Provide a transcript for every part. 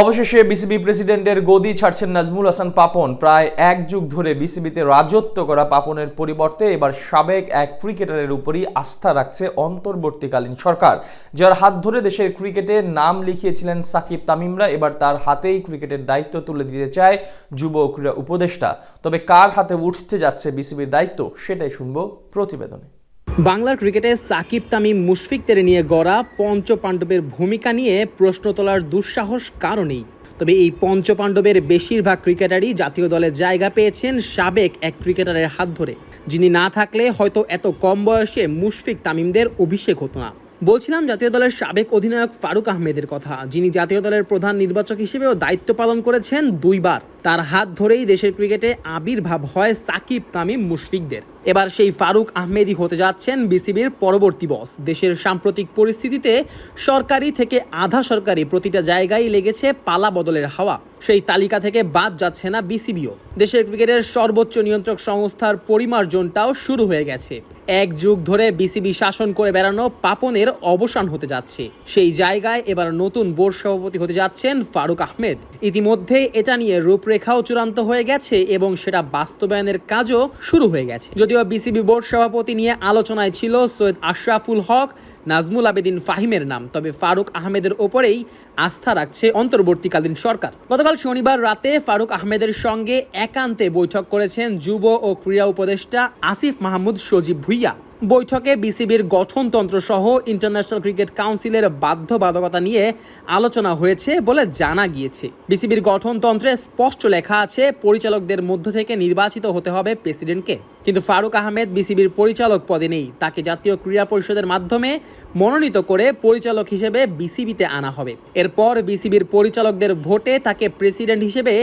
অবশেষে বিসিবি প্রেসিডেন্টের গদি ছাড়ছেন নাজমুল হাসান পাপন। প্রায় এক যুগ ধরে বিসিবিতে রাজত্ব করা পাপনের পরিবর্তে এবার সাবেক এক ক্রিকেটারের উপরই আস্থা রাখছে অন্তর্বর্তীকালীন সরকার, যার হাত ধরে দেশের ক্রিকেটে নাম লিখিয়েছিলেন সাকিব তামিমরা। এবার তার হাতেই ক্রিকেটের দায়িত্ব তুলে দিতে চায় যুব ক্রীড়া উপদেষ্টা। তবে কার হাতে উঠতে যাচ্ছে বিসিবির দায়িত্ব, সেটাই শুনবো প্রতিবেদনে। বাংলার ক্রিকেটে সাকিব তামিম মুশফিকদের নিয়ে গড়া পঞ্চপাণ্ডবের ভূমিকা নিয়ে প্রশ্ন তোলার দুঃসাহস কারণেই। তবে এই পঞ্চপাণ্ডবের বেশিরভাগ ক্রিকেটারই জাতীয় দলে জায়গা পেয়েছেন সাবেক এক ক্রিকেটারের হাত ধরে, যিনি না থাকলে হয়তো এত কম বয়সে মুশফিক তামিমদের অভিষেক হতো না। বলছিলাম জাতীয় দলের সাবেক অধিনায়ক ফারুক আহমেদের কথা, যিনি জাতীয় দলের প্রধান নির্বাচক হিসেবেও দায়িত্ব পালন করেছেন 2 বার। তার হাত ধরেই দেশের ক্রিকেটে আবির্ভাব হয় সাকিব তামিম মুশফিকদের। এবার সেই ফারুক আহমেদই হতে যাচ্ছেন বিসিবির পরবর্তী বস। দেশের সাম্প্রতিক পরিস্থিতিতে সরকারি থেকে আধা সরকারি প্রতিটা জায়গায় লেগেছে পালা বদলের হাওয়া। সেই তালিকা থেকে বাদ যাচ্ছে না বিসিবিও। দেশের ক্রিকেটের সর্বোচ্চ নিয়ন্ত্রক সংস্থার পরিমার্জনটাও শুরু হয়ে গেছে। এক যুগ ধরে বিসিবি শাসন করে বেড়ানো পাপনের অবসান হতে যাচ্ছে। সেই জায়গায় এবার নতুন বোর্ড সভাপতি হতে যাচ্ছেন ফারুক আহমেদ। ইতিমধ্যে এটা নিয়ে রূপরেখাও চূড়ান্ত হয়ে গেছে এবং সেটা বাস্তবায়নের কাজও শুরু হয়ে গেছে। যদিও বিসিবি বোর্ড সভাপতি নিয়ে আলোচনায় ছিল সৈয়দ আশরাফুল হক, নাজমুল আবেদিন ফাহিমের নাম, তবে ফারুক আহমেদের ওপরেই আস্থা রাখছে অন্তর্বর্তীকালীন সরকার। গতকাল শনিবার রাতে ফারুক আহমেদের সঙ্গে একান্তে বৈঠক করেছেন যুব ও ক্রীড়া উপদেষ্টা আসিফ মাহমুদ সজীব ভুইয়া। বৈঠকে বিসিবির গঠনতন্ত্র সহ ইন্টারন্যাশনাল ক্রিকেট কাউন্সিলের বাধ্যবাধকতা নিয়ে আলোচনা হয়েছে বলে জানা গিয়েছে। বিসিবির গঠনতন্ত্রে স্পষ্ট লেখা আছে পরিচালকদের মধ্য থেকে নির্বাচিত হতে হবে প্রেসিডেন্টকে। কিন্তু ফারুক আহমেদ বিসিবির পরিচালক পদে নেই, তাকে জাতীয় ক্রীড়া পরিষদের মাধ্যমে মনোনীত করে পরিচালক হিসেবে বিসিবিতে আনা হবে। এরপর বিসিবির পরিচালকদের ভোটে তাকে প্রেসিডেন্ট হিসেবে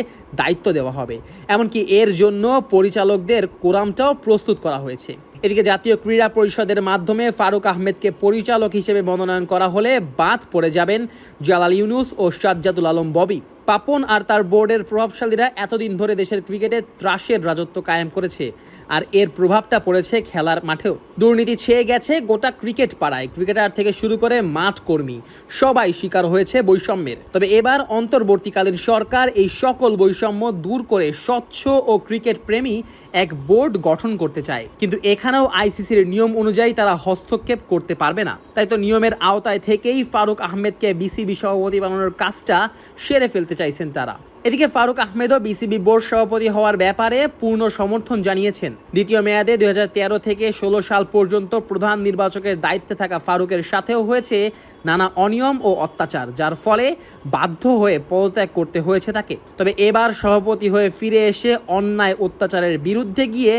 দায়িত্ব দেওয়া হবে। এমনকি এর জন্য পরিচালকদের কোরামটাও প্রস্তুত করা হয়েছে। এদিকে জাতীয় ক্রীড়া পরিষদের মাধ্যমে ফারুক আহমেদকে পরিচালক হিসেবে মনোনয়ন করা হলে বাদ পড়ে যাবেন জালাল ইউনুস ও সাজ্জাদুল আলম ববি। পাপন আর তার বোর্ডের প্রভাবশালীরা এতদিন ধরে দেশের ক্রিকেটে ত্রাসের রাজত্ব কায়েম করেছে, আর এর প্রভাবটা পড়েছে খেলার মাঠেও। দুর্নীতি ছেয়ে গেছে গোটা ক্রিকেট পাড়ায়। ক্রিকেটার থেকে শুরু করে মাঠ কর্মী সবাই শিকার হয়েছে বৈষম্যের। তবে এবার অন্তর্বর্তীকালীন সরকার এই সকল বৈষম্য দূর করে স্বচ্ছ ও ক্রিকেট প্রেমী এক বোর্ড গঠন করতে চায়। কিন্তু এখানেও আইসিসির নিয়ম অনুযায়ী তারা হস্তক্ষেপ করতে পারবে না। তাই তো নিয়মের আওতায় থেকেই ফারুক আহমেদকে বিসিবি সভাপতি বানানোর কাজটা সেরে ফেলতে চাইছেন তারা। এদিকে ফারুক আহমেদও বিসিবি বোর্ড সভাপতি হওয়ার ব্যাপারে পূর্ণ সমর্থন জানিয়েছেন। দ্বিতীয় মেয়াদে 2013 থেকে 16 সাল পর্যন্ত প্রধান নির্বাচকের দায়িত্বে থাকা ফারুকের সাথেও হয়েছে নানা অনিয়ম ও অত্যাচার, যার ফলে বাধ্য হয়ে পদত্যাগ করতে হয়েছে তাকে। তবে এবার সভাপতি হয়ে ফিরে এসে অন্যায় অত্যাচারের বিরুদ্ধে গিয়ে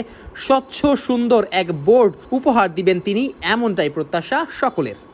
স্বচ্ছ সুন্দর এক বোর্ড উপহার দিবেন তিনি, এমনটাই প্রত্যাশা সকলের।